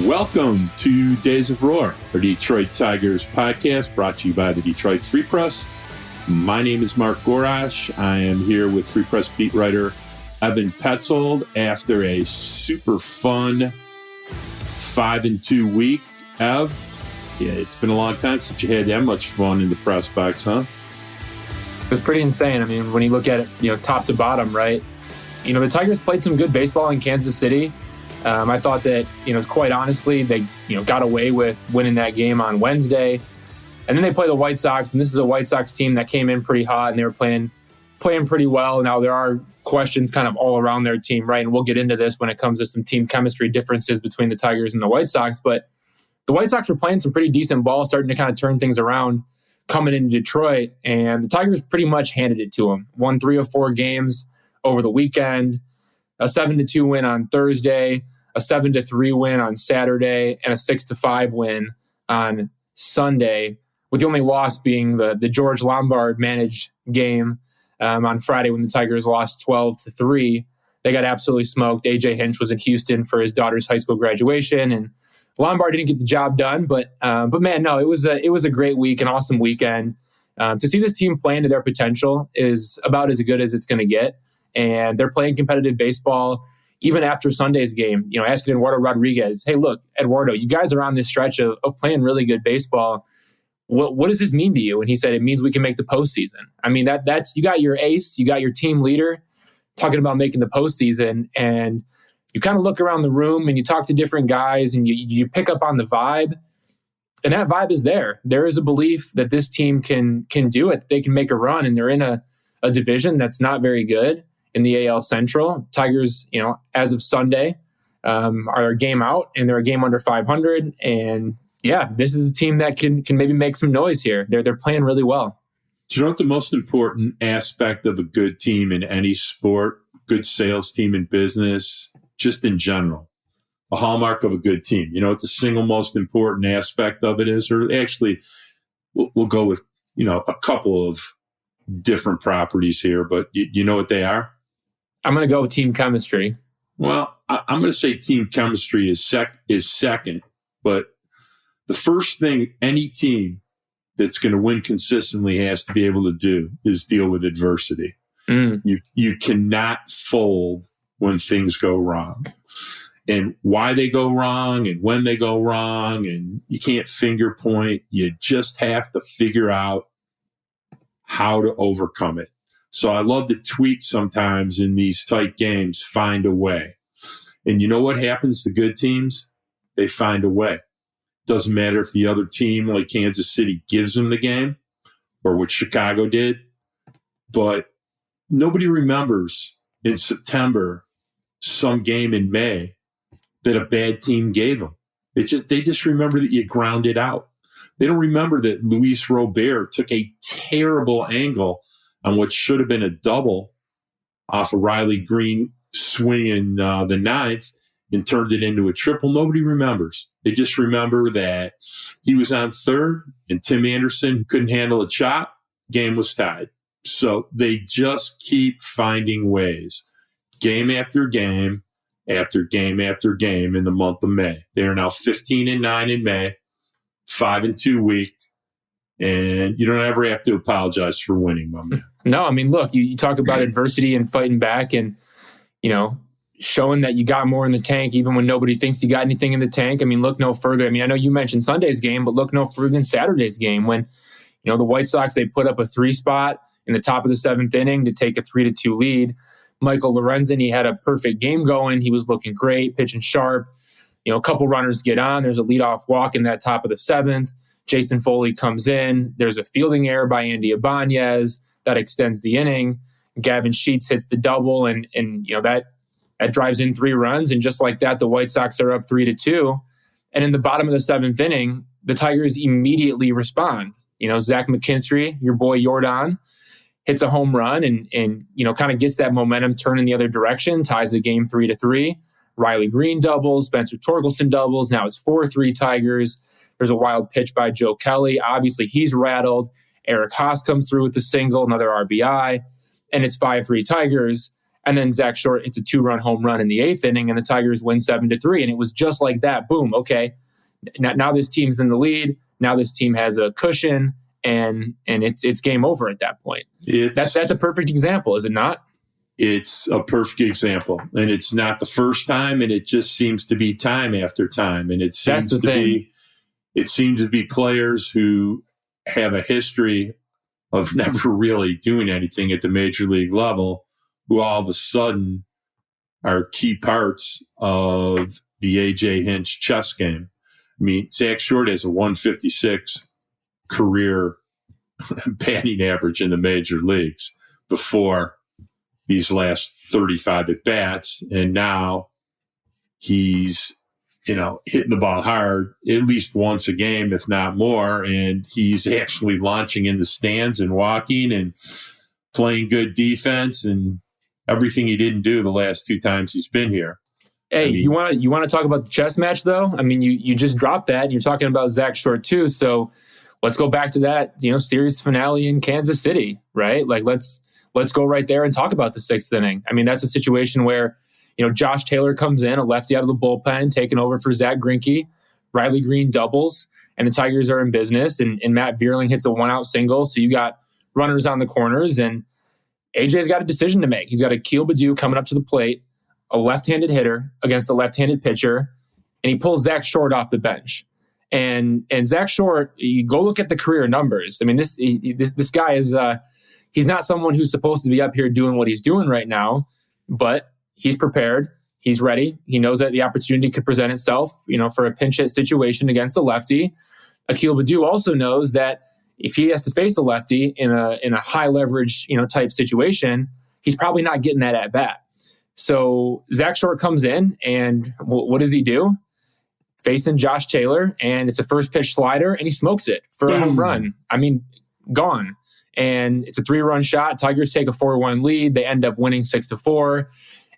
Welcome to Days of Roar, our Detroit Tigers podcast brought to you by the Detroit Free Press. My name is Mark Gorash. I am here with Free Press beat writer Evan Petzold after a super fun 5-2 week. Ev, yeah, it's been a long time since you had that much fun in the press box, huh? It was pretty insane. I mean, when you look at it, top to bottom, right? The Tigers played some good baseball in Kansas City. I thought that, quite honestly, they, got away with winning that game on Wednesday. And then they play the White Sox, and this is a White Sox team that came in pretty hot, and they were playing pretty well. Now, there are questions kind of all around their team, right? And we'll get into this when it comes to some team chemistry differences between the Tigers and the White Sox. But the White Sox were playing some pretty decent ball, starting to kind of turn things around coming into Detroit. And the Tigers pretty much handed it to them. Won 3 of 4 games over the weekend, a 7-2 win on Thursday, a 7-3 win on Saturday, and a 6-5 win on Sunday, with the only loss being the George Lombard managed game on Friday when the Tigers lost 12-3. They got absolutely smoked. AJ Hinch was in Houston for his daughter's high school graduation, and Lombard didn't get the job done. But man, no, it was a great week, an awesome weekend. To see this team play into their potential is about as good as it's going to get, and they're playing competitive baseball. Even after Sunday's game, asking Eduardo Rodriguez, hey, look, Eduardo, you guys are on this stretch of playing really good baseball. What does this mean to you? And he said, it means we can make the postseason. I mean, that's you got your ace, you got your team leader talking about making the postseason. And you kind of look around the room and you talk to different guys and you pick up on the vibe. And that vibe is there. There is a belief that this team can do it. They can make a run, and they're in a division that's not very good. In the AL Central, Tigers, as of Sunday, are a game out, and they're a game under 500. And yeah, this is a team that can maybe make some noise here. They're playing really well. Do you know what the most important aspect of a good team in any sport, good sales team in business, just in general, a hallmark of a good team? You know what the single most important aspect of it is? Or actually, we'll go with, a couple of different properties here, but you know what they are? I'm going to go with team chemistry. Well, I'm going to say team chemistry is second, but the first thing any team that's going to win consistently has to be able to do is deal with adversity. You cannot fold when things go wrong, and why they go wrong and when they go wrong, and you can't finger point. You just have to figure out how to overcome it. So I love to tweet sometimes in these tight games, find a way. And you know what happens to good teams? They find a way. Doesn't matter if the other team, like Kansas City, gives them the game or what Chicago did. But nobody remembers in September some game in May that a bad team gave them. They just remember that you grounded out. They don't remember that Luis Robert took a terrible angle on what should have been a double off of Riley Green swinging the ninth and turned it into a triple. Nobody remembers. They just remember that he was on third and Tim Anderson couldn't handle a chop. Game was tied. So they just keep finding ways, game after game after game after game in the month of May. They are now 15-9 in May, 5-2 week. And you don't ever have to apologize for winning, my man. No, I mean, look, you talk about adversity and fighting back and, showing that you got more in the tank even when nobody thinks you got anything in the tank. I mean, look no further. I mean, I know you mentioned Sunday's game, but look no further than Saturday's game when, the White Sox, they put up a 3 spot in the top of the 7th inning to take a 3-2 lead. Michael Lorenzen, he had a perfect game going. He was looking great, pitching sharp. A couple runners get on. There's a leadoff walk in that top of the 7th. Jason Foley comes in. There's a fielding error by Andy Ibanez that extends the inning. Gavin Sheets hits the double, and that drives in 3 runs. And just like that, the White Sox are up 3-2. And in the bottom of the 7th inning, the Tigers immediately respond. Zach McKinstry, your boy Jordan, hits a home run and kind of gets that momentum turning the other direction, ties the game 3-3. Riley Green doubles, Spencer Torkelson doubles. Now it's 4-3 Tigers. There's a wild pitch by Joe Kelly. Obviously, he's rattled. Eric Haas comes through with the single, another RBI, and it's 5-3 Tigers And then Zach Short hits a 2-run home run in the 8th inning, and the Tigers win 7-3. And it was just like that. Boom. Okay. Now this team's in the lead. Now this team has a cushion, and it's game over at that point. That's a perfect example, is it not? It's a perfect example, and it's not the first time, and it just seems to be time after time, and it seems to be players who have a history of never really doing anything at the major league level, who all of a sudden are key parts of the AJ Hinch chess game. I mean, Zach Short has a 156 career batting average in the major leagues before these last 35 at bats, and now he's hitting the ball hard at least once a game, if not more, and he's actually launching in the stands and walking and playing good defense and everything he didn't do the last 2 times he's been here. Hey, you want to talk about the chess match though? I mean, you just dropped that, and you're talking about Zach Short too. So let's go back to that series finale in Kansas City, right? Like let's go right there and talk about the 6th inning. I mean, that's a situation where, Josh Taylor comes in, a lefty out of the bullpen, taking over for Zach Greinke. Riley Green doubles, and the Tigers are in business. And Matt Vierling hits a 1-out single. So you got runners on the corners, and AJ's got a decision to make. He's got Akil Baddoo coming up to the plate, a left-handed hitter against a left-handed pitcher, and he pulls Zach Short off the bench. And Zach Short, you go look at the career numbers. I mean, this guy is he's not someone who's supposed to be up here doing what he's doing right now, but he's prepared. He's ready. He knows that the opportunity could present itself, for a pinch hit situation against a lefty. Akil Baddoo also knows that if he has to face a lefty in a high leverage, type situation, he's probably not getting that at bat. So Zach Short comes in, and what does he do? Facing Josh Taylor, and it's a first pitch slider, and he smokes it for a home run. I mean, gone. And it's a 3-run shot. Tigers take a 4-1 lead. They end up winning 6-4.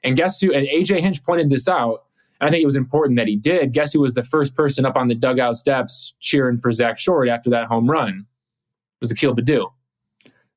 And guess who? And AJ Hinch pointed this out, and I think it was important that he did. Guess who was the first person up on the dugout steps cheering for Zach Short after that home run? It was Akil Baddoo,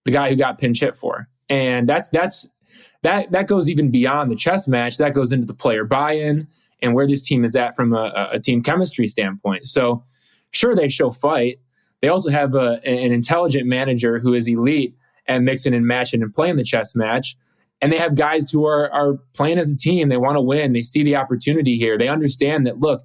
the guy who got pinch hit for. And that goes even beyond the chess match. That goes into the player buy-in and where this team is at from a team chemistry standpoint. So sure, they show fight. They also have an intelligent manager who is elite at mixing and matching and playing the chess match. And they have guys who are playing as a team. They want to win. They see the opportunity here. They understand that, look,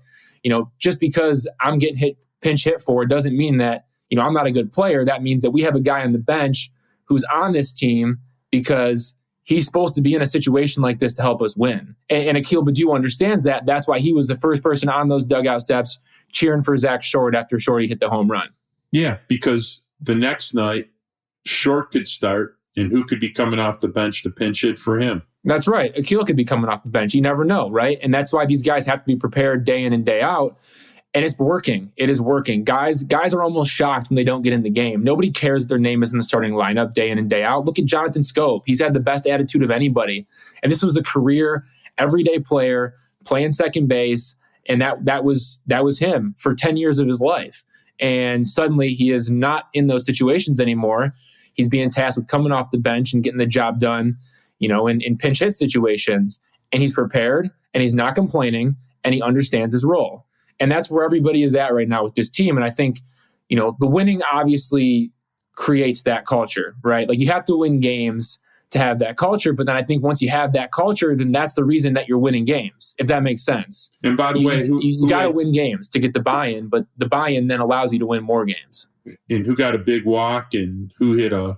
just because I'm getting pinch hit for doesn't mean that, I'm not a good player. That means that we have a guy on the bench who's on this team because he's supposed to be in a situation like this to help us win. And Akil Baddoo understands that. That's why he was the first person on those dugout steps cheering for Zach Short after Shorty hit the home run. Yeah, because the next night, Short could start, and who could be coming off the bench to pinch hit for him? That's right. Akil could be coming off the bench. You never know, right? And that's why these guys have to be prepared day in and day out. And it's working. It is working. Guys are almost shocked when they don't get in the game. Nobody cares if their name is in the starting lineup day in and day out. Look at Jonathan Scope. He's had the best attitude of anybody. And this was a career, everyday player playing second base. And that was him for 10 years of his life. And suddenly he is not in those situations anymore. He's being tasked with coming off the bench and getting the job done, in pinch hit situations. And he's prepared, and he's not complaining, and he understands his role. And that's where everybody is at right now with this team. And I think, the winning obviously creates that culture, right? Like you have to win games to have that culture. But then I think once you have that culture, then that's the reason that you're winning games, if that makes sense. And by the way, you got to win games to get the buy-in, but the buy-in then allows you to win more games. And who got a big walk and who hit a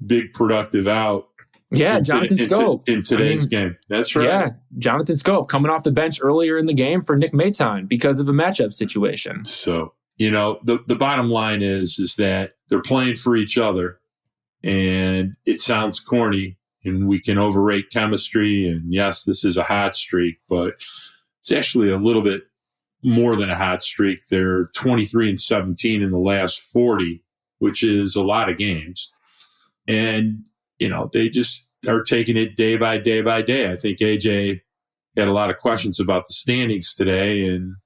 big productive out? Yeah, Jonathan Scope. In today's game. That's right. Yeah, Jonathan Scope coming off the bench earlier in the game for Nick Maton because of a matchup situation. So, the bottom line is that they're playing for each other. And it sounds corny, and we can overrate chemistry. And yes, this is a hot streak, but it's actually a little bit more than a hot streak. They're 23-17 in the last 40, which is a lot of games. And, they just are taking it day by day by day. I think AJ had a lot of questions about the standings today, and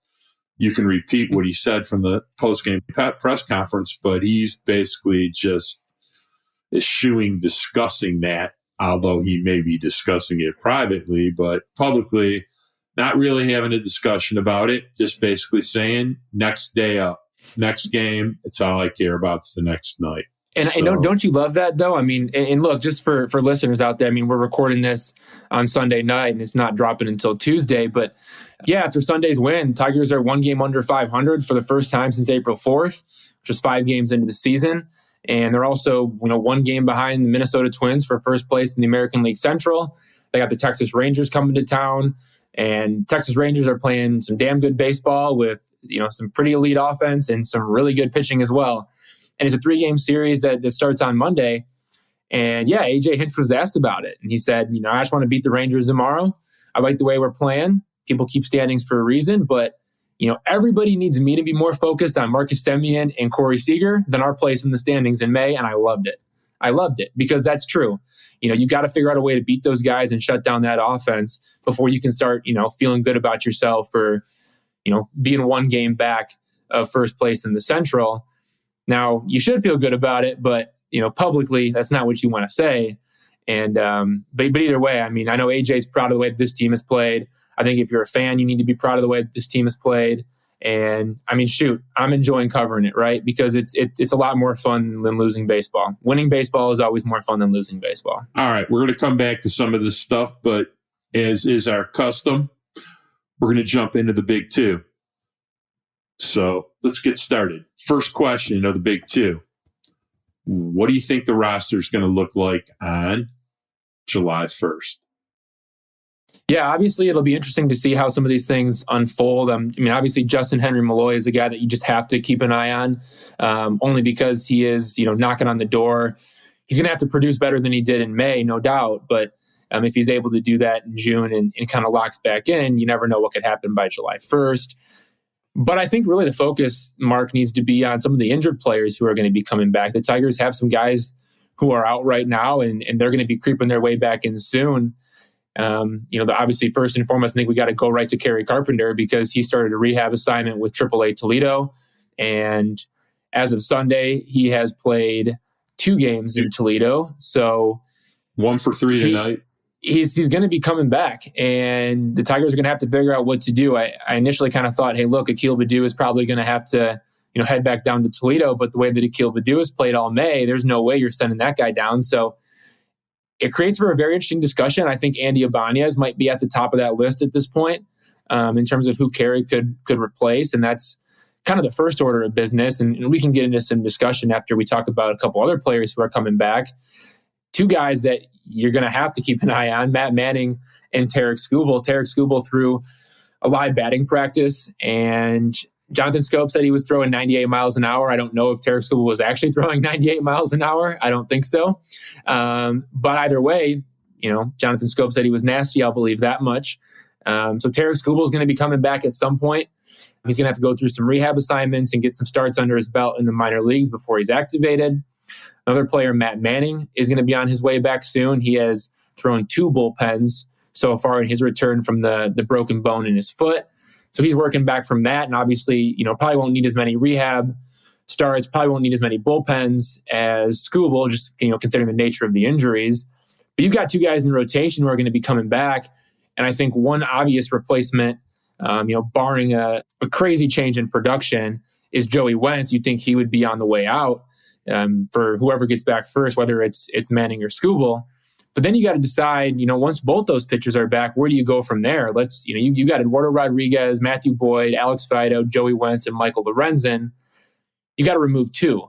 you can repeat what he said from the post-game press conference, but he's basically just eschewing discussing that although he may be discussing it privately, but publicly, not really having a discussion about it, just basically saying next day up, next game, it's all I care about is the next night. And I know, don't you love that though? I mean, and look, just for listeners out there, I mean, we're recording this on Sunday night and it's not dropping until Tuesday. But yeah, after Sunday's win, Tigers are 1 game under 500 for the first time since April 4th, which is 5 games into the season. And they're also, 1 game behind the Minnesota Twins for first place in the American League Central. They got the Texas Rangers coming to town, and Texas Rangers are playing some damn good baseball with, some pretty elite offense and some really good pitching as well. And it's a 3-game series that starts on Monday. And yeah, AJ Hinch was asked about it. And he said, I just want to beat the Rangers tomorrow. I like the way we're playing. People keep standings for a reason, but everybody needs me to be more focused on Marcus Semien and Corey Seager than our place in the standings in May. And I loved it. I loved it because that's true. You got to figure out a way to beat those guys and shut down that offense before you can start, feeling good about yourself for, being 1 game back of first place in the Central. Now, you should feel good about it, but, publicly, that's not what you want to say. And but either way, I mean, I know AJ's proud of the way that this team has played. I think if you're a fan, you need to be proud of the way that this team has played. And I mean, shoot, I'm enjoying covering it, right? Because it's a lot more fun than losing baseball. Winning baseball is always more fun than losing baseball. All right, we're going to come back to some of this stuff, but as is our custom, we're going to jump into the big two. So let's get started. First question of the big two. What do you think the roster is going to look like on July 1st? Yeah, obviously it'll be interesting to see how some of these things unfold. I mean, obviously Justin Henry Malloy is a guy that you just have to keep an eye on, only because he is, knocking on the door. He's going to have to produce better than he did in May, no doubt. But if he's able to do that in June and kind of locks back in, you never know what could happen by July 1st. But I think really the focus, Mark, needs to be on some of the injured players who are going to be coming back. The Tigers have some guys who are out right now, and they're going to be creeping their way back in soon. Obviously, first and foremost, I think we got to go right to Kerry Carpenter because he started a rehab assignment with AAA Toledo. And as of Sunday, he has played 2 games in Toledo. So 1 for 3 tonight. He's going to be coming back, and the Tigers are going to have to figure out what to do. I initially kind of thought, hey, look, Akil Baddoo is probably going to have to, head back down to Toledo. But the way that Akil Baddoo has played all May, there's no way you're sending that guy down. So it creates for a very interesting discussion. I think Andy Ibanez might be at the top of that list at this point in terms of who Kerry could replace, and that's kind of the first order of business. And we can get into some discussion after we talk about a couple other players who are coming back. 2 guys that you're going to have to keep an eye on, Matt Manning and Tarik Skubal. Tarik Skubal threw a live batting practice, and Jonathan Scope said he was throwing 98 miles an hour. I don't know if Tarik Skubal was actually throwing 98 miles an hour. I don't think so. But either way, Jonathan Scope said he was nasty. I'll believe that much. So Tarik Skubal is going to be coming back at some point. He's going to have to go through some rehab assignments and get some starts under his belt in the minor leagues before he's activated. Another player, Matt Manning, is going to be on his way back soon. He has thrown 2 bullpens so far in his return from the broken bone in his foot. So he's working back from that, and obviously, probably won't need as many rehab starts, probably won't need as many bullpens as Skubal, just, considering the nature of the injuries. But you've got 2 guys in the rotation who are going to be coming back, and I think one obvious replacement, barring a crazy change in production, is Joey Wentz. You'd think he would be on the way out for whoever gets back first, whether it's Manning or Skubal. But then you got to decide, once both those pitchers are back, where do you go from there? You got Eduardo Rodriguez, Matthew Boyd, Alex Fido, Joey Wentz, and Michael Lorenzen. You got to remove 2.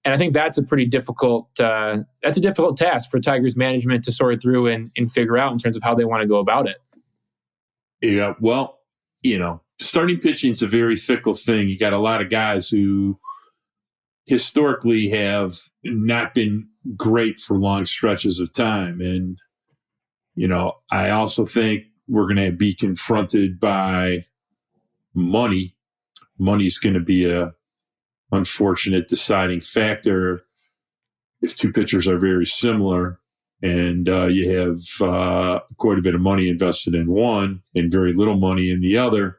And I think that's a pretty difficult, task for Tigers management to sort through and figure out in terms of how they want to go about it. Yeah, well, starting pitching is a very fickle thing. You got a lot of guys who historically have not been great for long stretches of time. And, I also think we're going to be confronted by money. Money's going to be a unfortunate deciding factor if 2 pitchers are very similar and you have quite a bit of money invested in one and very little money in the other.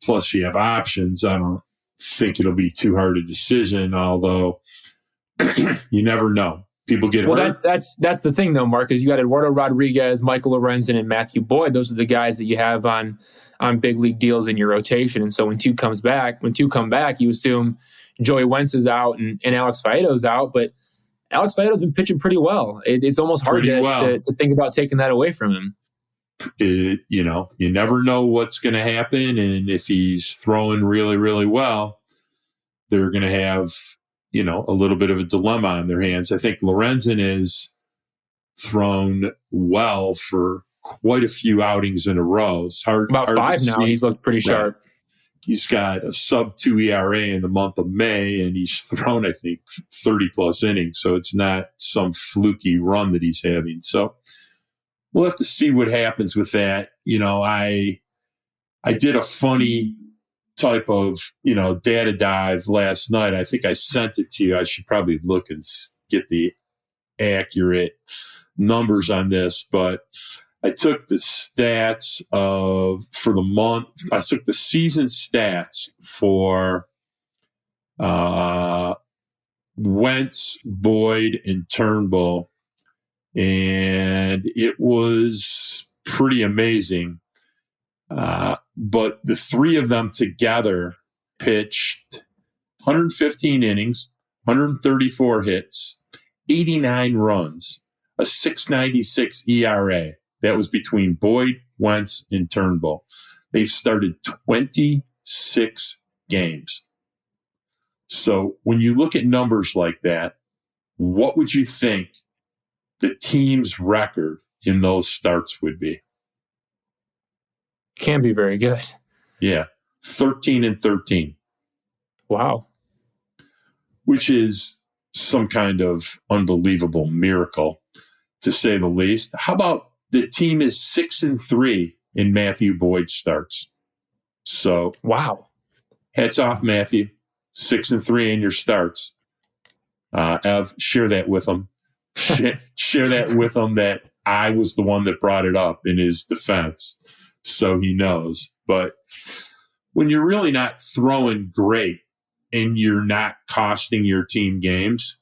Plus you have options. I don't think it'll be too hard a decision, although you never know. people get Well, hurt. that's the thing, though, Mark, is you got Eduardo Rodriguez, Michael Lorenzen, and Matthew Boyd. Those are the guys that you have on big league deals in your rotation. And so when two come back, you assume Joey Wentz is out and Alex Faedo's out. But Alex Faedo's been pitching pretty well. It's almost hard to think about taking that away from him. You never know what's going to happen. And if he's throwing really, really well, they're going to have, a little bit of a dilemma on their hands. I think Lorenzen is thrown well for quite a few outings in a row. It's hard. About 5 now. He's looked pretty sharp. He's got a sub-2 ERA in the month of May, and he's thrown, I think, 30-plus innings. So it's not some fluky run that he's having. So we'll have to see what happens with that. I did a funny type of, data dive last night. I think I sent it to you. I should probably look and get the accurate numbers on this, but I took the stats for the month. I took the season stats for Wentz, Boyd, and Turnbull, and it was pretty amazing. But the three of them together pitched 115 innings, 134 hits, 89 runs, a 6.96 ERA. That was between Boyd, Wentz, and Turnbull. They've started 26 games. So when you look at numbers like that, what would you think the team's record in those starts would be? Can't be very good. Yeah, 13-13. Wow. Which is some kind of unbelievable miracle, to say the least. How about the team is 6-3 in Matthew Boyd starts? So, wow. Hats off, Matthew. 6-3 in your starts. Ev, share that with him. Share that with him that I was the one that brought it up in his defense, so he knows. But when you're really not throwing great and you're not costing your team games,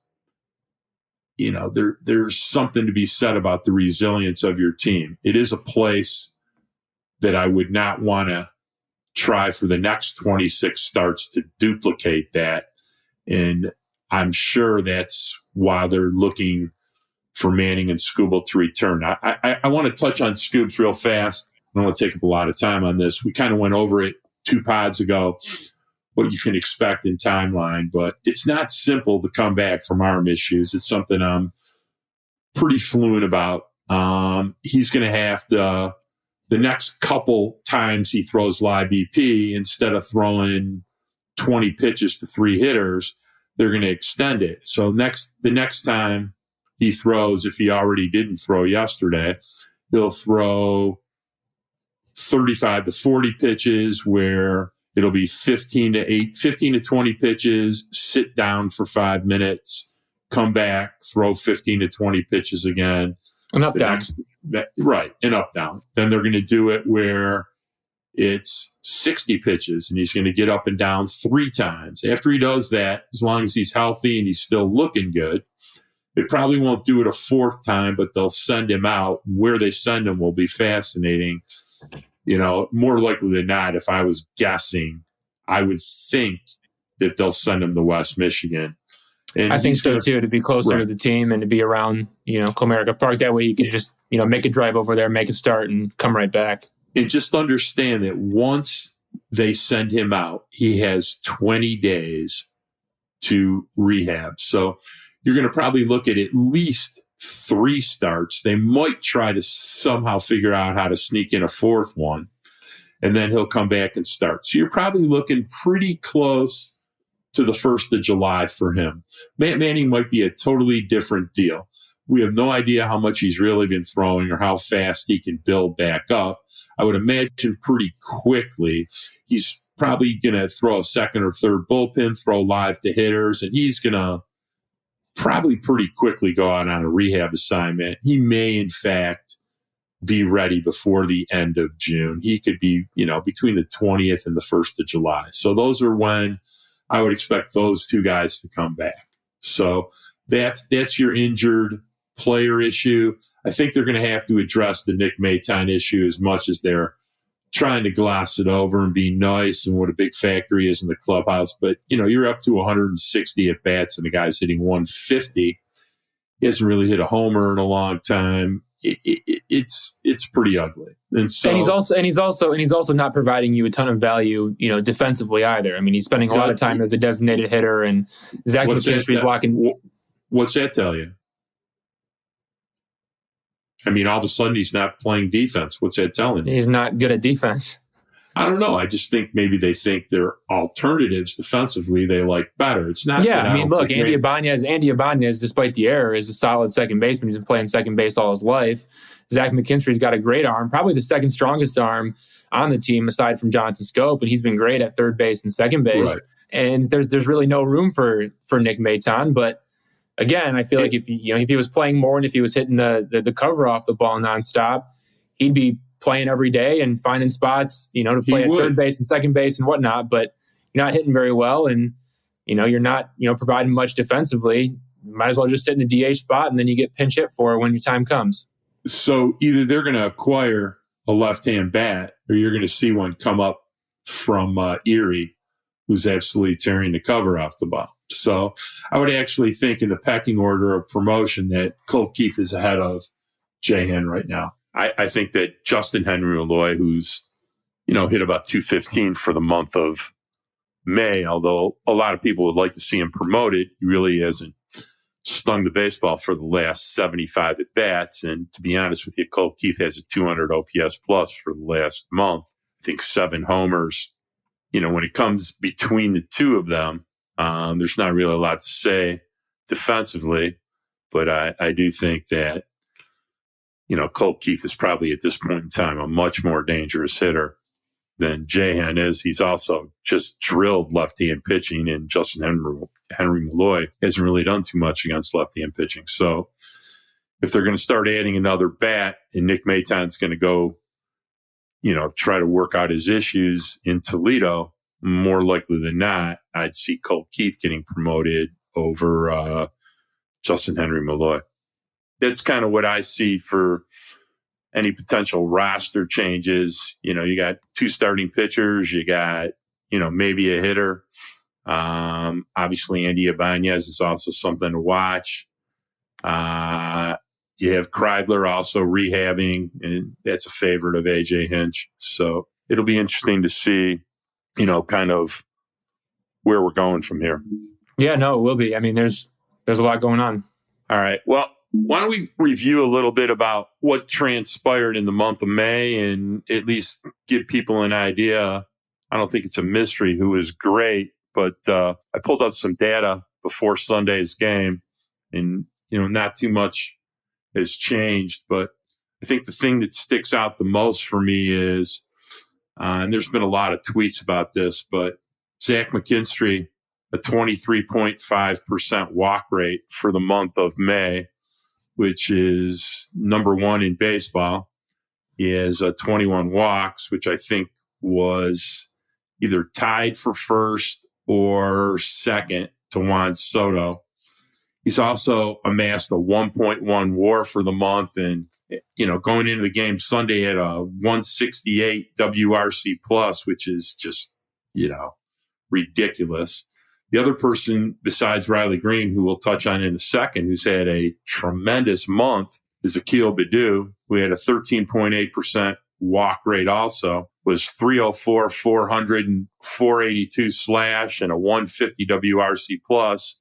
there's something to be said about the resilience of your team. It is a place that I would not want to try for the next 26 starts to duplicate that. And I'm sure that's why they're looking for Manning and Skubal to return. I want to touch on Scoobs real fast. I don't want to take up a lot of time on this. We kind of went over it 2 pods ago, what you can expect in timeline, but it's not simple to come back from arm issues. It's something I'm pretty fluent about. He's going to have to, the next couple times he throws live BP, instead of throwing 20 pitches to 3 hitters, they're going to extend it. So the next time he throws, if he already didn't throw yesterday, he'll throw 35 to 40 pitches, where it'll be 15 to 20 pitches, sit down for 5 minutes, come back, throw 15 to 20 pitches again. And up, down. Right, and up, down. Then they're going to do it where it's 60 pitches, and he's going to get up and down 3 times. After he does that, as long as he's healthy and he's still looking good, they probably won't do it a 4th time, but they'll send him out. Where they send him will be fascinating. More likely than not, if I was guessing, I would think that they'll send him to West Michigan. And I think so too, to be closer right to the team and to be around, Comerica Park. That way you can just, make a drive over there, make a start, and come right back. And just understand that once they send him out, he has 20 days to rehab. So you're going to probably look at least 3 starts. They might try to somehow figure out how to sneak in a 4th one, and then he'll come back and start. So you're probably looking pretty close to the 1st of July for him. Matt Manning might be a totally different deal. We have no idea how much he's really been throwing or how fast he can build back up. I would imagine pretty quickly he's probably going to throw a 2nd or 3rd bullpen, throw live to hitters, and he's going to probably pretty quickly go out on a rehab assignment. He may, in fact, be ready before the end of June. He could be, between the 20th and the 1st of July. So those are when I would expect those 2 guys to come back. So That's your injured player issue. I think they're going to have to address the Nick Maton issue as much as they're trying to gloss it over and be nice and what a big factor he is in the clubhouse. But, you're up to 160 at bats and the guy's hitting 150. He hasn't really hit a homer in a long time. It's pretty ugly. And he's also not providing you a ton of value, defensively either. I mean, he's spending a lot of time as a designated hitter, and Zach McKinstry's walking. What's that tell you? I mean, all of a sudden he's not playing defense. What's that telling you? He's not good at defense. I don't know. I just think maybe they think their alternatives defensively they like better. It's not. Yeah, I mean, look, Andy Ibanez, despite the error, is a solid second baseman. He's been playing second base all his life. Zach McKinstry's got a great arm, probably the second strongest arm on the team aside from Jonathan Scope, and he's been great at third base and second base. Right. And there's really no room for Nick Maton, but. Again, I feel like if he was playing more and if he was hitting the cover off the ball nonstop, he'd be playing every day and finding spots, to play at third base and second base and whatnot. But you're not hitting very well, and you're not providing much defensively. Might as well just sit in the DH spot, and then you get pinch hit for when your time comes. So either they're going to acquire a left-hand bat, or you're going to see one come up from Erie, who's absolutely tearing the cover off the ball. So I would actually think in the pecking order of promotion that Colt Keith is ahead of Jahan right now. I think that Justin Henry Malloy, who's, hit about 215 for the month of May, although a lot of people would like to see him promoted, he really hasn't stung the baseball for the last 75 at-bats. And to be honest with you, Colt Keith has a 200 OPS plus for the last month. I think 7 homers. When it comes between the two of them, there's not really a lot to say defensively, but I do think that, Colt Keith is probably at this point in time a much more dangerous hitter than Jahan is. He's also just drilled left-hand pitching, and Justin Henry Malloy hasn't really done too much against left-hand pitching. So if they're going to start adding another bat and Nick Maton's going to go, try to work out his issues in Toledo, more likely than not, I'd see Colt Keith getting promoted over Justin Henry Malloy. That's kind of what I see for any potential roster changes. You got 2 starting pitchers, you got, maybe a hitter. Obviously, Andy Ibanez is also something to watch. You have Kreidler also rehabbing, and that's a favorite of AJ Hinch. So it'll be interesting to see, kind of where we're going from here. Yeah, no, it will be. I mean, there's a lot going on. All right. Well, why don't we review a little bit about what transpired in the month of May and at least give people an idea. I don't think it's a mystery who is great, but I pulled up some data before Sunday's game, and, not too much has changed, but I think the thing that sticks out the most for me is, and there's been a lot of tweets about this, but Zach McKinstry, a 23.5% walk rate for the month of May, which is number 1 in baseball. He has 21 walks, which I think was either tied for first or second to Juan Soto. He's also amassed a 1.1 WAR for the month, and going into the game Sunday at a 168 WRC plus, which is just ridiculous. The other person besides Riley Green, who we'll touch on in a second, who's had a tremendous month, is Akil Baddoo, who had a 13.8% walk rate also, was 304, 400, and 482 slash, and a 150 WRC plus.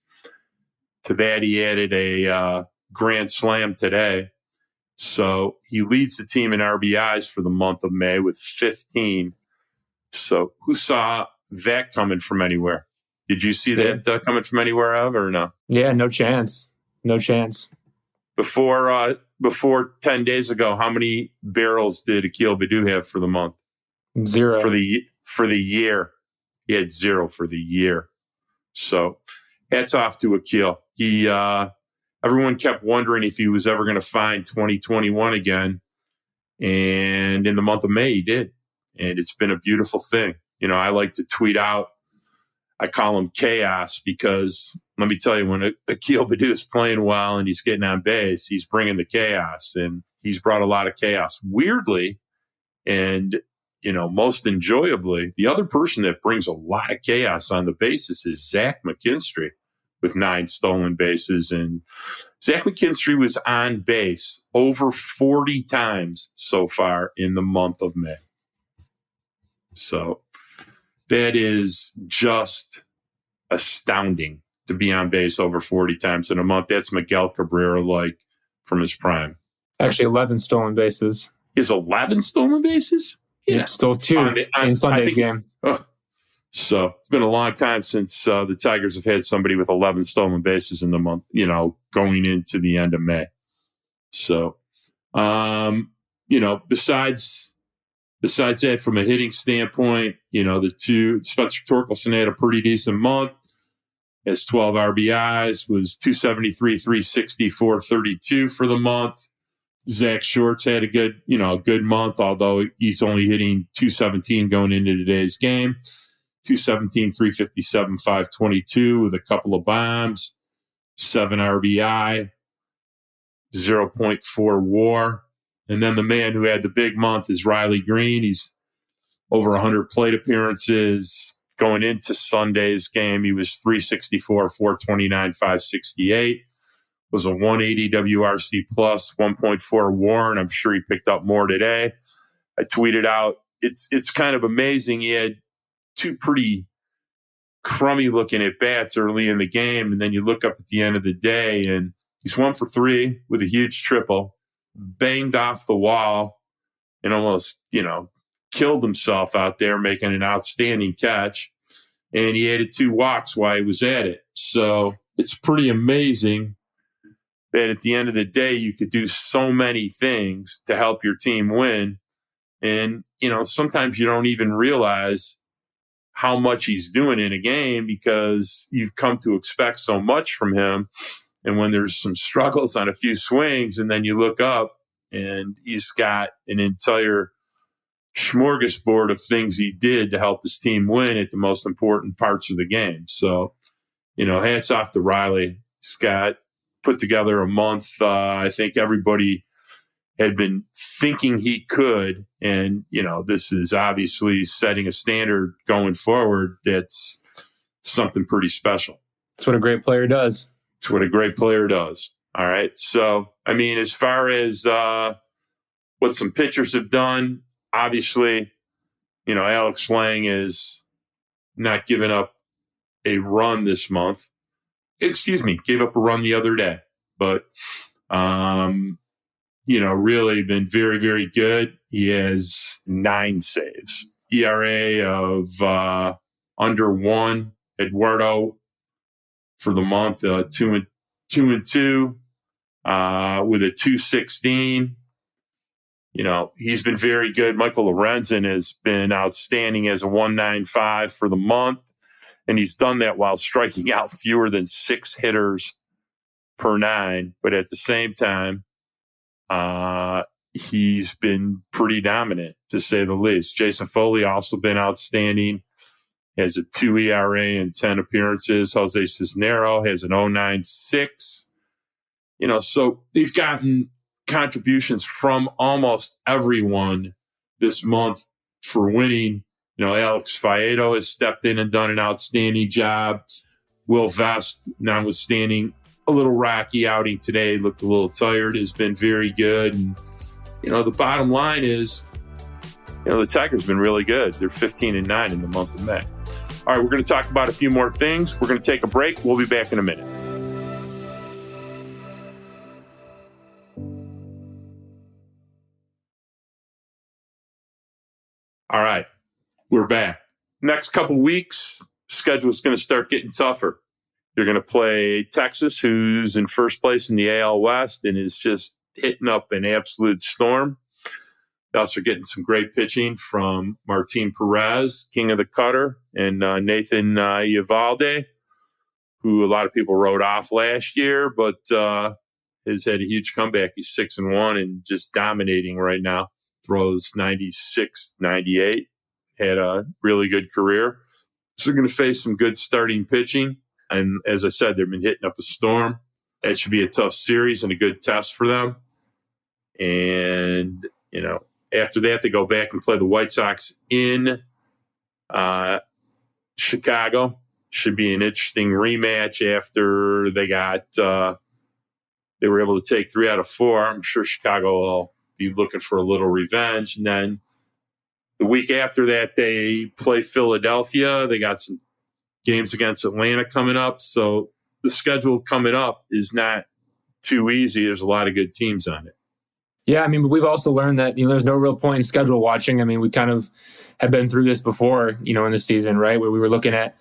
To that, he added a grand slam today. So he leads the team in RBIs for the month of May with 15. So who saw that coming from anywhere? Did you see that coming from anywhere or no? Yeah, no chance. No chance. Before 10 days ago, how many barrels did Akil Baddoo have for the month? 0. For the year. He had 0 for the year. So hats off to Akil. Everyone kept wondering if he was ever going to find 2021 again. And in the month of May, he did. And it's been a beautiful thing. I like to tweet out, I call him chaos because let me tell you, when Akil Baddoo is playing well and he's getting on base, he's bringing the chaos, and he's brought a lot of chaos. Weirdly, and most enjoyably, the other person that brings a lot of chaos on the bases is Zach McKinstry with 9 stolen bases. And Zach McKinstry was on base over 40 times so far in the month of May. So that is just astounding to be on base over 40 times in a month. That's Miguel Cabrera like from his prime. Actually, 11 stolen bases. Is 11 stolen bases? Yeah, stole 2 in Sunday's game. So it's been a long time since the Tigers have had somebody with 11 stolen bases in the month, going into the end of May. So, besides that, from a hitting standpoint, the two, Spencer Torkelson had a pretty decent month. Has 12 RBIs, was 273, 360, 432 for the month. Zach Shorts had a good month, although he's only hitting 217 going into today's game. 217, 357, 522 with a couple of bombs, 7 RBI, 0.4 WAR. And then the man who had the big month is Riley Green. He's over 100 plate appearances. Going into Sunday's game, he was 364, 429, 568. Was a 180 WRC plus, 1.4 WAR, and I'm sure he picked up more today. I tweeted out, it's kind of amazing. He had 2 pretty crummy looking at bats early in the game, and then you look up at the end of the day, and he's 1 for 3 with a huge triple, banged off the wall, and almost killed himself out there making an outstanding catch. And he added 2 walks while he was at it. So it's pretty amazing that at the end of the day, you could do so many things to help your team win. And, sometimes you don't even realize how much he's doing in a game because you've come to expect so much from him. And when there's some struggles on a few swings, and then you look up and he's got an entire smorgasbord of things he did to help his team win at the most important parts of the game. So, hats off to Riley. He's got put together a month. I think everybody had been thinking he could. And, this is obviously setting a standard going forward. That's something pretty special. That's what a great player does. It's what a great player does. All right. So, as far as what some pitchers have done, obviously, Alex Lang is not giving up a run this month. Gave up a run the other day. But, really been very, very good. He has 9 saves. ERA of under 1. Eduardo for the month, 2-2 with a 216. He's been very good. Michael Lorenzen has been outstanding as a 195 for the month. And he's done that while striking out fewer than 6 hitters per 9. But at the same time, he's been pretty dominant, to say the least. Jason Foley also been outstanding. Has a 2 ERA in 10 appearances. Jose Cisnero has an 0.96. So they've gotten contributions from almost everyone this month for winning. Alex Faedo has stepped in and done an outstanding job. Will Vest, notwithstanding a little rocky outing today, looked a little tired, has been very good. And, the bottom line is, the Tigers have been really good. They're 15-9 in the month of May. All right, we're going to talk about a few more things. We're going to take a break. We'll be back in a minute. All right, we're back. Next couple weeks, schedule is going to start getting tougher. You're going to play Texas, who's in first place in the AL West and is just hitting up an absolute storm. They're also getting some great pitching from Martin Perez, king of the cutter, and Nathan Eovaldi, who a lot of people wrote off last year, but has had a huge comeback. He's 6-1 and just dominating right now. Throws 96, 98. Had a really good career. So they're going to face some good starting pitching. And as I said, they've been hitting up a storm. That should be a tough series and a good test for them. And, after that, they go back and play the White Sox in Chicago. Should be an interesting rematch after they were able to take 3 out of 4. I'm sure Chicago will be looking for a little revenge. And then the week after that, they play Philadelphia. They got some games against Atlanta coming up. So the schedule coming up is not too easy. There's a lot of good teams on it. Yeah, I mean, but we've also learned that, there's no real point in schedule watching. I mean, we kind of have been through this before, in the season, right? Where we were looking at,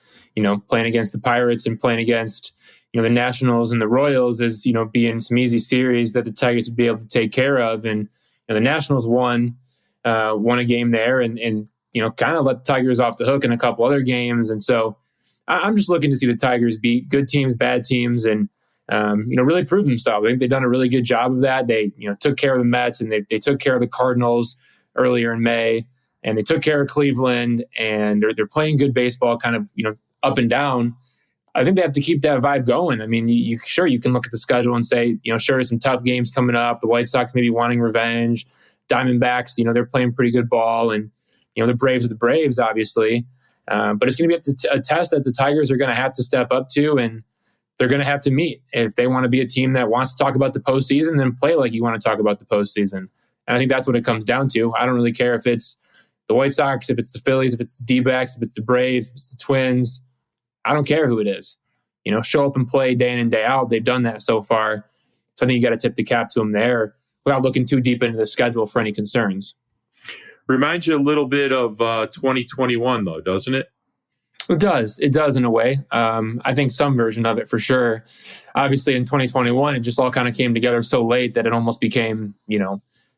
playing against the Pirates and playing against, the Nationals and the Royals as, being some easy series that the Tigers would be able to take care of. And the Nationals won a game there and kind of let the Tigers off the hook in a couple other games. And so I'm just looking to see the Tigers beat good teams, bad teams, and really prove themselves. I think they've done a really good job of that. They, took care of the Mets and they took care of the Cardinals earlier in May, and they took care of Cleveland, and they're playing good baseball, kind of, up and down. I think they have to keep that vibe going. I mean, you can look at the schedule and say, sure, there's some tough games coming up. The White Sox maybe wanting revenge. Diamondbacks, they're playing pretty good ball, and the Braves are the Braves, obviously. But it's going to be a test that the Tigers are going to have to step up to, and they're going to have to meet. If they want to be a team that wants to talk about the postseason, then play like you want to talk about the postseason. And I think that's what it comes down to. I don't really care if it's the White Sox, if it's the Phillies, if it's the D-backs, if it's the Braves, if it's the Twins. I don't care who it is. Show up and play day in and day out. They've done that so far. So I think you got to tip the cap to them there without looking too deep into the schedule for any concerns. Reminds you a little bit of 2021, though, doesn't it? It does. It does in a way. I think some version of it for sure. Obviously, in 2021, it just all kind of came together so late that it almost became,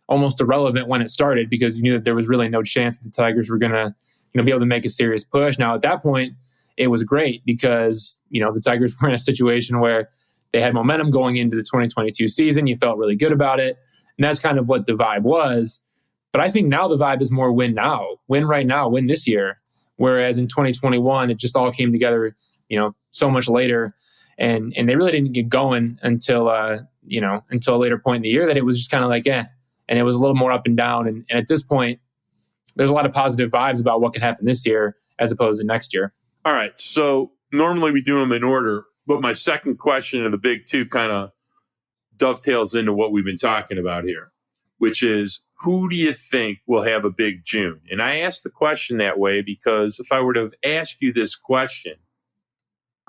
almost irrelevant when it started, because you knew that there was really no chance that the Tigers were going to, be able to make a serious push. Now, at that point, it was great because, the Tigers were in a situation where they had momentum going into the 2022 season. You felt really good about it. And that's kind of what the vibe was. But I think now the vibe is more win now, win right now, win this year. Whereas in 2021, it just all came together, so much later. And they really didn't get going until a later point in the year, that it was just kind of like, eh. And it was a little more up and down. And at this point, there's a lot of positive vibes about what can happen this year as opposed to next year. All right. So normally we do them in order, but my second question of the big two kind of dovetails into what we've been talking about here, which is, who do you think will have a big June? And I asked the question that way because if I were to have asked you this question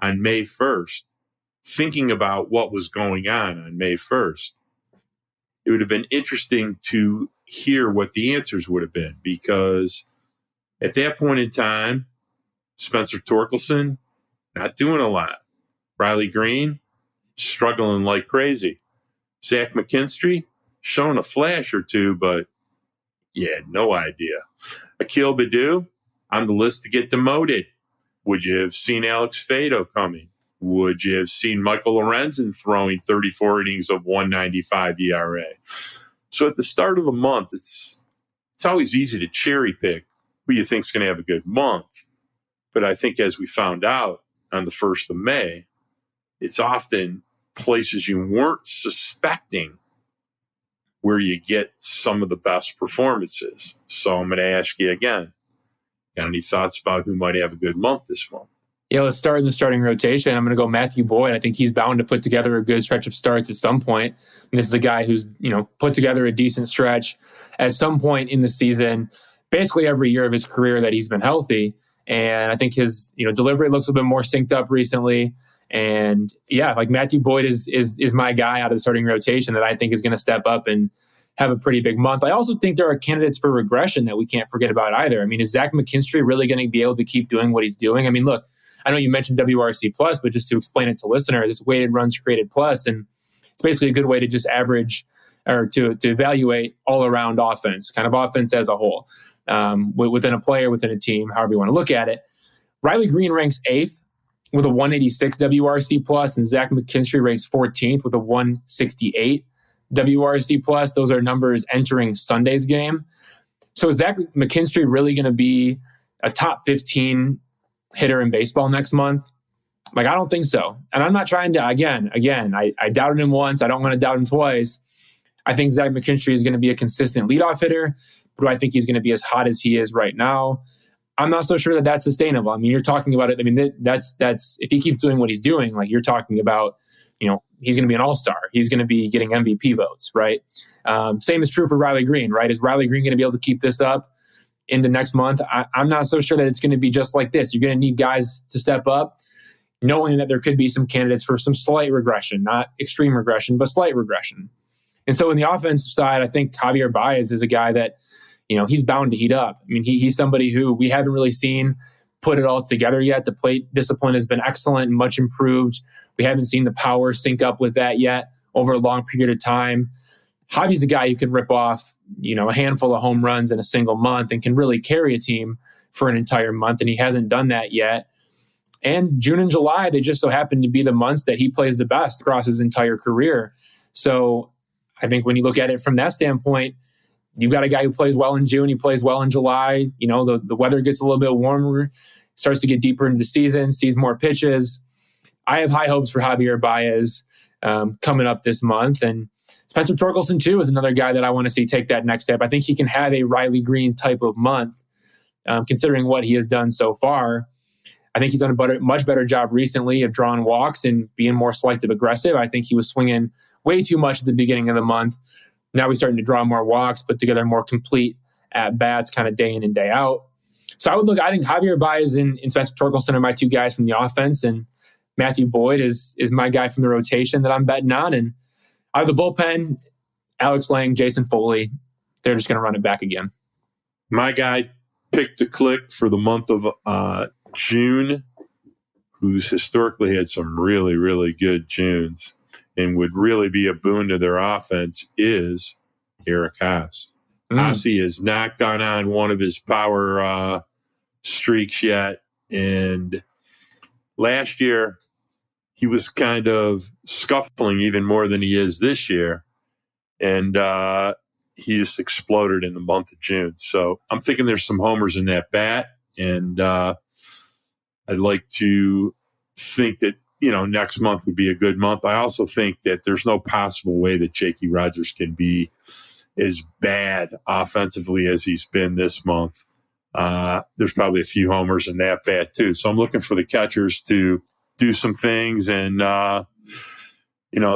on May 1st, thinking about what was going on May 1st, it would have been interesting to hear what the answers would have been, because at that point in time, Spencer Torkelson, not doing a lot. Riley Green, struggling like crazy. Zach McKinstry, showing a flash or two, but no idea. Akil Baddoo on the list to get demoted. Would you have seen Alex Fado coming? Would you have seen Michael Lorenzen throwing 34 innings of 1.95 ERA? So at the start of the month, it's always easy to cherry pick who you think's going to have a good month. But I think as we found out on the 1st of May, it's often places you weren't suspecting where you get some of the best performances. So I'm going to ask you again, got any thoughts about who might have a good month this month? Yeah, let's start in the starting rotation. I'm going to go Matthew Boyd. I think he's bound to put together a good stretch of starts at some point. And this is a guy who's, put together a decent stretch at some point in the season, basically every year of his career that he's been healthy. And I think his, delivery looks a bit more synced up recently. And yeah, like Matthew Boyd is my guy out of the starting rotation that I think is going to step up and have a pretty big month. I also think there are candidates for regression that we can't forget about either. I mean, is Zach McKinstry really going to be able to keep doing what he's doing? I mean, look, I know you mentioned WRC plus, but just to explain it to listeners, it's weighted runs created plus, and it's basically a good way to just average or to evaluate all around offense, kind of offense as a whole, within a player, within a team, however you want to look at it. Riley Green ranks 8th with a 186 WRC plus, and Zach McKinstry ranks 14th with a 168 WRC plus. Those are numbers entering Sunday's game. So is Zach McKinstry really going to be a top 15 hitter in baseball next month? Like, I don't think so. And I'm not trying to, again, I doubted him once. I don't want to doubt him twice. I think Zach McKinstry is going to be a consistent leadoff hitter. But do I think he's going to be as hot as he is right now? I'm not so sure that that's sustainable. I mean, you're talking about it. I mean, that's if he keeps doing what he's doing, like you're talking about, he's going to be an all-star. He's going to be getting MVP votes, right? Same is true for Riley Green, right? Is Riley Green going to be able to keep this up into next month? I'm not so sure that it's going to be just like this. You're going to need guys to step up, knowing that there could be some candidates for some slight regression, not extreme regression, but slight regression. And so in the offensive side, I think Javier Baez is a guy that, he's bound to heat up. I mean, he's somebody who we haven't really seen put it all together yet. The plate discipline has been excellent and much improved. We haven't seen the power sync up with that yet over a long period of time. Javi's a guy who can rip off, a handful of home runs in a single month and can really carry a team for an entire month, and he hasn't done that yet. And June and July, they just so happen to be the months that he plays the best across his entire career. So I think when you look at it from that standpoint, you've got a guy who plays well in June, he plays well in July. The weather gets a little bit warmer, starts to get deeper into the season, sees more pitches. I have high hopes for Javier Baez coming up this month. And Spencer Torkelson, too, is another guy that I want to see take that next step. I think he can have a Riley Green type of month, considering what he has done so far. I think he's done a much better job recently of drawing walks and being more selective aggressive. I think he was swinging way too much at the beginning of the month. Now he's starting to draw more walks, put together more complete at-bats kind of day in and day out. So I think Javier Baez and Spencer Torkelson are my two guys from the offense, and Matthew Boyd is my guy from the rotation that I'm betting on. And out of the bullpen, Alex Lang, Jason Foley, they're just going to run it back again. My guy picked to click for the month of June, who's historically had some really, really good Junes and would really be a boon to their offense, is Eric Haas. Haase has not gone on one of his power streaks yet. And last year, he was kind of scuffling even more than he is this year. And he just exploded in the month of June. So I'm thinking there's some homers in that bat. And I'd like to think that, next month would be a good month. I also think that there's no possible way that Jakey Rogers can be as bad offensively as he's been this month. There's probably a few homers in that bat too. So I'm looking for the catchers to do some things. And, as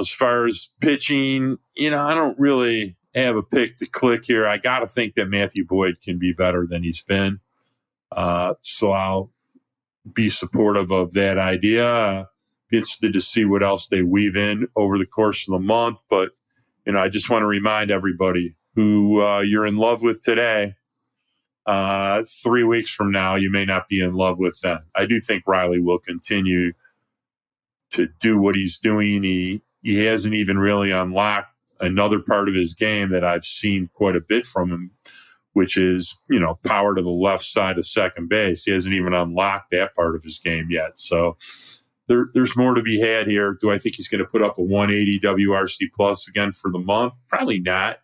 far as pitching, I don't really have a pick to click here. I got to think that Matthew Boyd can be better than he's been. So I'll be supportive of that idea. Be interested to see what else they weave in over the course of the month. But, I just want to remind everybody who you're in love with today, 3 weeks from now, you may not be in love with them. I do think Riley will continue to do what he's doing. He hasn't even really unlocked another part of his game that I've seen quite a bit from him, which is, power to the left side of second base. He hasn't even unlocked that part of his game yet. So there's more to be had here. Do I think he's going to put up a 180 WRC plus again for the month? Probably not.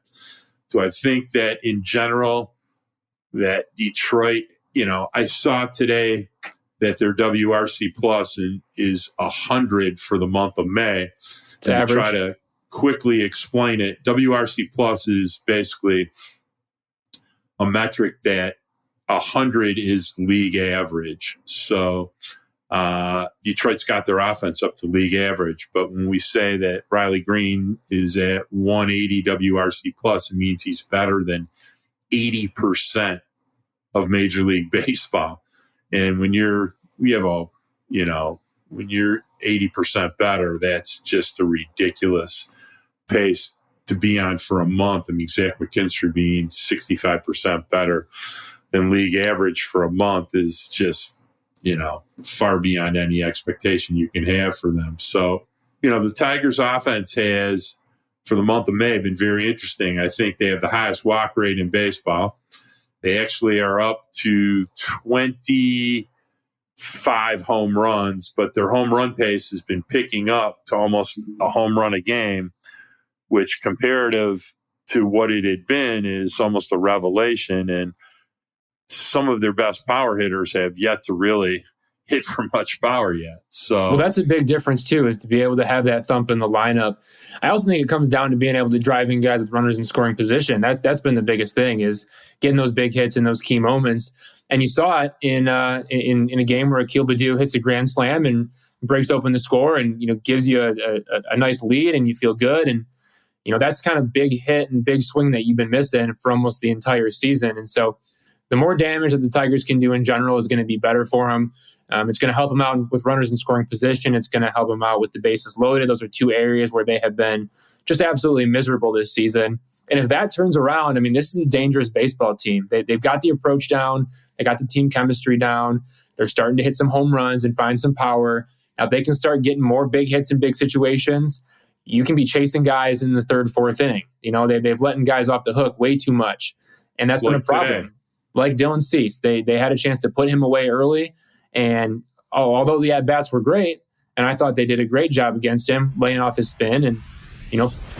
Do I think that in general that Detroit, I saw today that their WRC plus is 100 for the month of May. To try to quickly explain it, WRC plus is basically a metric that 100 is league average. So Detroit's got their offense up to league average. But when we say that Riley Green is at 180 WRC plus, it means he's better than 80% of Major League Baseball. And when you're 80% better, that's just a ridiculous pace to be on for a month. I mean, Zach McKinstry being 65% better than league average for a month is just, far beyond any expectation you can have for them. So, the Tigers offense has, for the month of May, been very interesting. I think they have the highest walk rate in baseball. They actually are up to 25 home runs, but their home run pace has been picking up to almost a home run a game, which comparative to what it had been is almost a revelation. And some of their best power hitters have yet to really hit for much power yet. So, well, that's a big difference too, is to be able to have that thump in the lineup. I also think it comes down to being able to drive in guys with runners in scoring position. That's been the biggest thing, is getting those big hits in those key moments. And you saw it in a game where Akil Baddoo hits a grand slam and breaks open the score, and gives you a nice lead, and you feel good. And that's kind of big hit and big swing that you've been missing for almost the entire season. And so the more damage that the Tigers can do in general is going to be better for them. It's going to help them out with runners in scoring position. It's going to help them out with the bases loaded. Those are two areas where they have been just absolutely miserable this season. And if that turns around, I mean, this is a dangerous baseball team. They've got the approach down. They got the team chemistry down. They're starting to hit some home runs and find some power. Now, if they can start getting more big hits in big situations, you can be chasing guys in the third, fourth inning. They've letting guys off the hook way too much. And that's been a problem. Today. Like Dylan Cease, they had a chance to put him away early. And although the at-bats were great, and I thought they did a great job against him, laying off his spin and,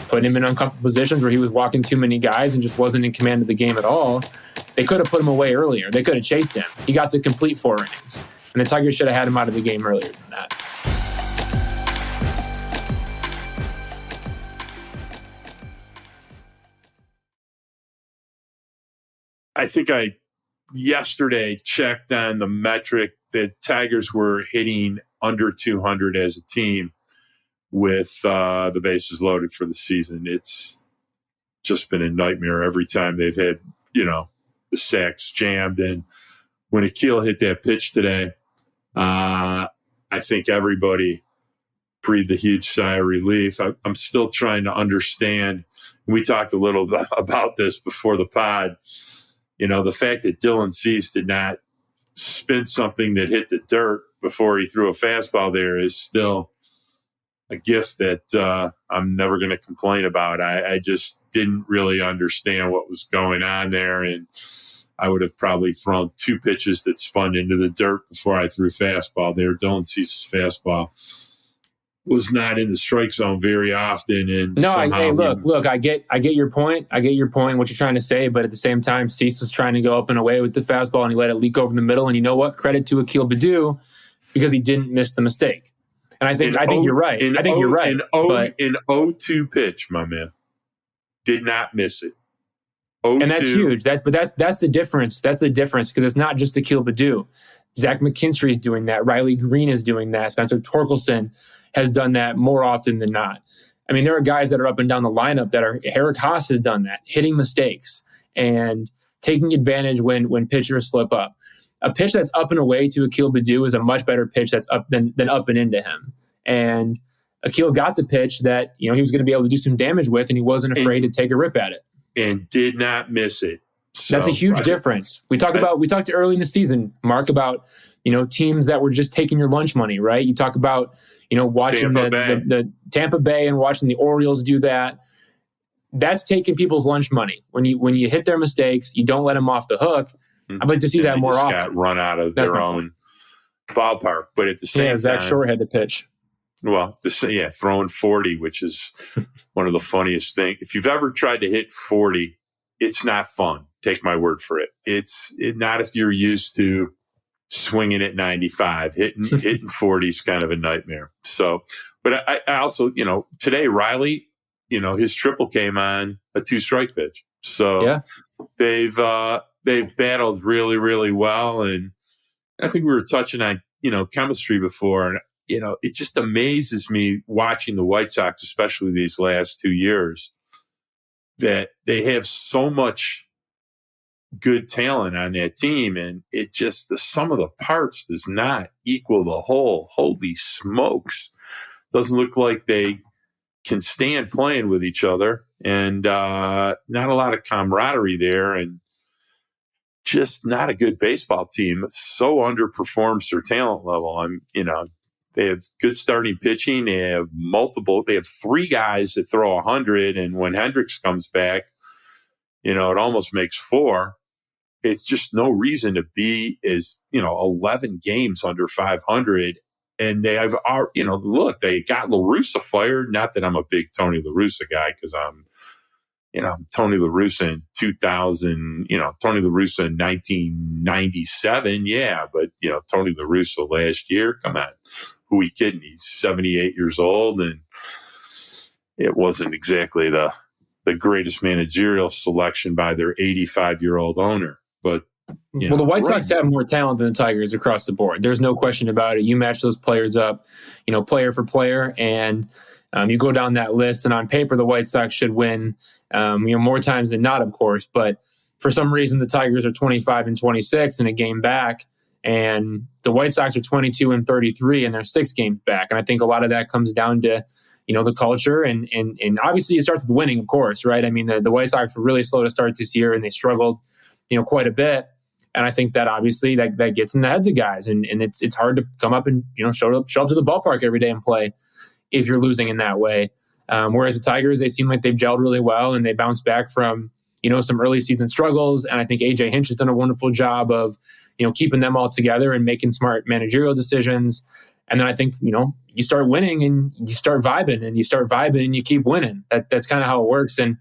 putting him in uncomfortable positions where he was walking too many guys and just wasn't in command of the game at all, they could have put him away earlier. They could have chased him. He got to complete 4 innings. And the Tigers should have had him out of the game earlier than that. I think yesterday checked on the metric that Tigers were hitting under 200 as a team with the bases loaded for the season. It's just been a nightmare every time they've had, the sacks jammed. And when Akil hit that pitch today, I think everybody breathed a huge sigh of relief. I'm still trying to understand. We talked a little bit about this before the pod. The fact that Dylan Cease did not spin something that hit the dirt before he threw a fastball there is still a gift that I'm never going to complain about. I just didn't really understand what was going on there, and I would have probably thrown 2 pitches that spun into the dirt before I threw a fastball there. Dylan Cease's fastball was not in the strike zone very often. And look, I get your point. I get your point, what you're trying to say, but at the same time, Cease was trying to go up and away with the fastball, and he let it leak over the middle. And you know what? Credit to Akil Baddoo, because he didn't miss the mistake. And I think you're right. An 0-2 pitch, my man. Did not miss it. 0-2. And that's huge. That's the difference. That's the difference, because it's not just Akil Baddoo. Zach McKinstry is doing that. Riley Green is doing that. Spencer Torkelson has done that more often than not. I mean, there are guys that are up and down the lineup that are. Eric Haas has done that, hitting mistakes and taking advantage when pitchers slip up. A pitch that's up and away to Akil Baddoo is a much better pitch that's up than up and into him. And Akil got the pitch that he was going to be able to do some damage with, and he wasn't afraid to take a rip at it. And did not miss it. So, that's a huge difference. We talked early in the season, Mark, about teams that were just taking your lunch money, right? You talk about watching the Tampa Bay and watching the Orioles do that. That's taking people's lunch money. When you hit their mistakes, you don't let them off the hook. I'd like to see that more often. Got run out of their own ballpark, but at the same time, Zach Shore had the pitch. Well, throwing 40, which is one of the funniest things. If you've ever tried to hit 40, it's not fun. Take my word for it. It's not if you're used to swinging at 95. Hitting 40 is kind of a nightmare. So, but I also, today Riley, his triple came on a 2-strike pitch. So yeah. They've battled really, really well. And I think we were touching on, chemistry before. And, it just amazes me watching the White Sox, especially these last 2 years, that they have so much good talent on that team. And it just, the sum of the parts does not equal the whole. Holy smokes. Doesn't look like they can stand playing with each other. And not a lot of camaraderie there. And just not a good baseball team. So underperforms their talent level. They have good starting pitching. They have 3 guys that throw 100. And when Hendricks comes back, it almost makes 4. It's just no reason to be 11 games under 500. And they have, they got La Russa fired. Not that I'm a big Tony La Russa guy, because I'm Tony La Russa in 2000, Tony La Russa in 1997. Yeah. But, Tony La Russa last year, come on, who are we kidding? He's 78 years old, and it wasn't exactly the greatest managerial selection by their 85-year-old owner. But, well, the White Sox have more talent than the Tigers across the board. There's no question about it. You match those players up, player for player, and you go down that list. And on paper, the White Sox should win, more times than not, of course. But for some reason, the Tigers are 25-26 and a game back, and the White Sox are 22-33 and they're 6 games back. And I think a lot of that comes down to the culture, and obviously it starts with winning, of course, right? I mean, the White Sox were really slow to start this year, and they struggled, quite a bit. And I think that obviously that gets in the heads of guys, and it's hard to come up and show up to the ballpark every day and play if you're losing in that way. Whereas the Tigers, they seem like they've gelled really well, and they bounced back from some early season struggles. And I think AJ Hinch has done a wonderful job of keeping them all together and making smart managerial decisions. And then I think, you start winning and you start vibing and you keep winning. That's kind of how it works. And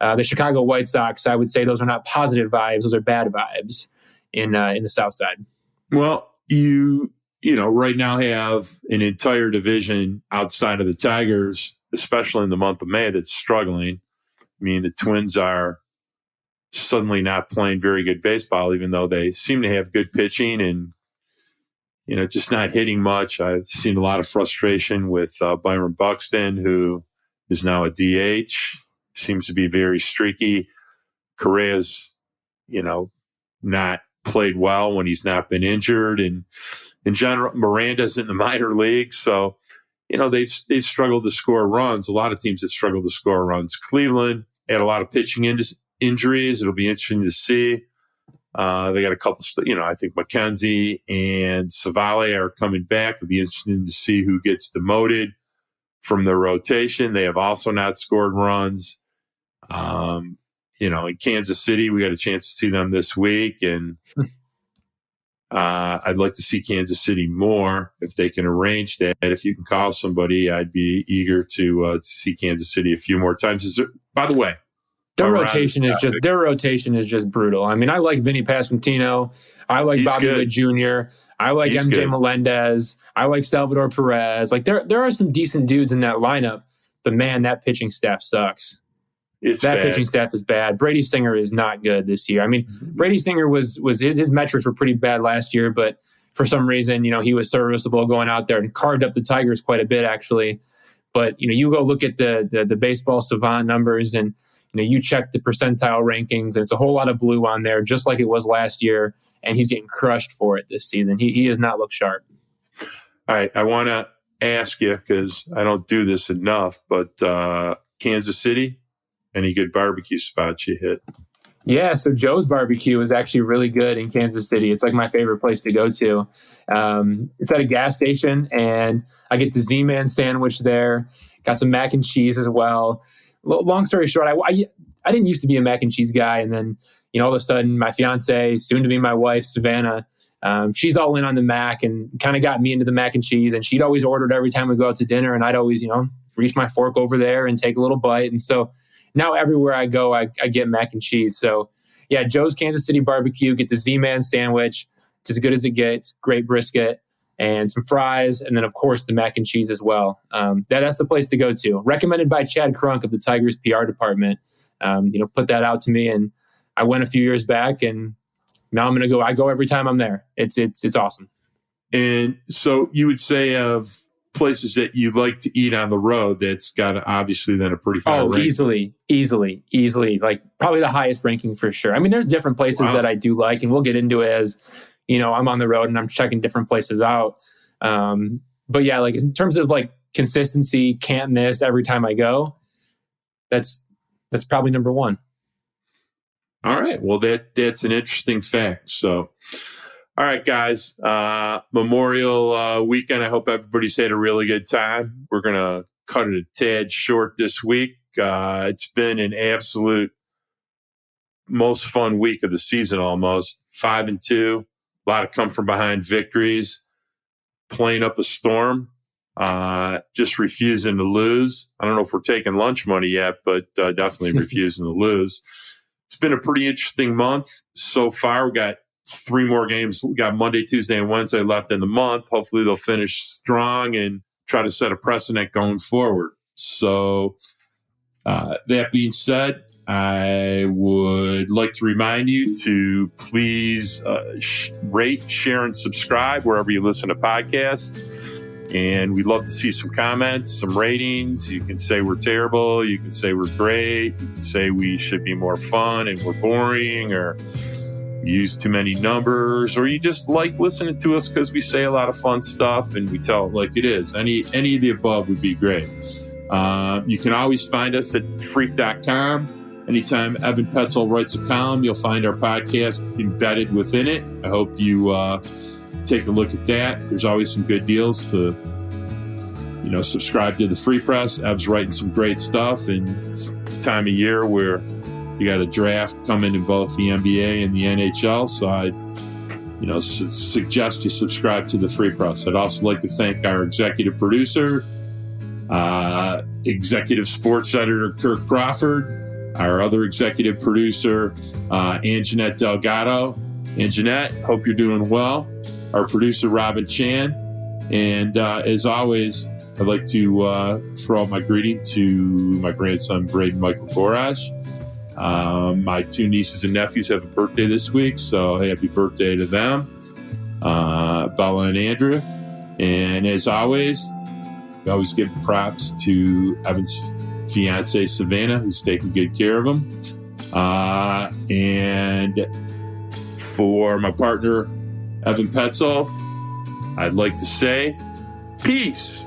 the Chicago White Sox, I would say those are not positive vibes. Those are bad vibes in the South Side. Well, you right now have an entire division outside of the Tigers, especially in the month of May, that's struggling. I mean, the Twins are suddenly not playing very good baseball, even though they seem to have good pitching and just not hitting much. I've seen a lot of frustration with Byron Buxton, who is now a DH, seems to be very streaky. Correa's, not played well when he's not been injured. And in general, Miranda's in the minor leagues. So, they've struggled to score runs. A lot of teams have struggled to score runs. Cleveland had a lot of pitching injuries. It'll be interesting to see. They got a couple, I think McKenzie and Savale are coming back. It'll be interesting to see who gets demoted from their rotation. They have also not scored runs. In Kansas City, we got a chance to see them this week, and I'd like to see Kansas City more if they can arrange that. If you can call somebody, I'd be eager to see Kansas City a few more times. By the way, their rotation is just brutal. I mean, I like Vinny Pasquantino. I like Bobby Witt Jr. I like MJ Melendez. I like Salvador Perez. Like there are some decent dudes in that lineup, but man, that pitching staff sucks. Pitching staff is bad. Brady Singer is not good this year. I mean, Brady Singer was his metrics were pretty bad last year, but for some reason, he was serviceable going out there and carved up the Tigers quite a bit, actually. But you go look at the baseball savant numbers, and you check the percentile rankings, and it's a whole lot of blue on there, just like it was last year. And he's getting crushed for it this season. He does not look sharp. All right, I want to ask you, because I don't do this enough, but Kansas City. Any good barbecue spots you hit? Yeah, so Joe's Barbecue is actually really good in Kansas City. It's like my favorite place to go to. It's at a gas station, and I get the Z-Man sandwich there. Got some mac and cheese as well. Long story short, I didn't used to be a mac and cheese guy, and then all of a sudden, my fiance, soon to be my wife, Savannah, she's all in on the mac and kind of got me into the mac and cheese. And she'd always ordered every time we go out to dinner, and I'd always reach my fork over there and take a little bite. And so now everywhere I go, I get mac and cheese. So yeah, Joe's Kansas City Barbecue, get the Z-Man sandwich. It's as good as it gets. Great brisket and some fries. And then of course the mac and cheese as well. That's the place to go to. Recommended by Chad Crunk of the Tigers PR department. Put that out to me, and I went a few years back, and now I'm going to go. I go every time I'm there. It's awesome. And so you would say of places that you like to eat on the road, that's got obviously then a pretty high ranking. Easily, like probably the highest ranking for sure. I mean, there's different places that I do like, and we'll get into it as I'm on the road and I'm checking different places out. But yeah, like in terms of like consistency, can't miss every time I go. That's probably number one. All right, well that's an interesting fact. So. All right, guys. Memorial weekend. I hope everybody's had a really good time. We're going to cut it a tad short this week. It's been an absolute most fun week of the season almost. 5-2. A lot of come from behind victories. Playing up a storm. just refusing to lose. I don't know if we're taking lunch money yet, but definitely refusing to lose. It's been a pretty interesting month so far. We got 3 more games. We got Monday, Tuesday, and Wednesday left in the month. Hopefully they'll finish strong and try to set a precedent going forward. So that being said, I would like to remind you to please rate, share, and subscribe wherever you listen to podcasts. And we'd love to see some comments, some ratings. You can say we're terrible. You can say we're great. You can say we should be more fun and we're boring, or use too many numbers, or you just like listening to us because we say a lot of fun stuff and we tell it like it is. Any of the above would be great. You can always find us at freak.com. Anytime Evan Petzold writes a column, you'll find our podcast embedded within it. I hope you take a look at that. There's always some good deals to, subscribe to the Free Press. Ev's writing some great stuff, and it's the time of year where you got a draft coming in both the NBA and the NHL. So I, suggest you subscribe to the Free Press. I'd also like to thank our executive producer, executive sports editor Kirk Crawford, our other executive producer, Anjanette Delgado. Anjanette, hope you're doing well. Our producer, Robin Chan. And as always, I'd like to throw out my greeting to my grandson, Braden Michael Gorash. My 2 nieces and nephews have a birthday this week, so happy birthday to them, Bella and Andrew. And as always, we always give the props to Evan's fiance, Savannah, who's taking good care of him. And for my partner, Evan Petzold, I'd like to say peace.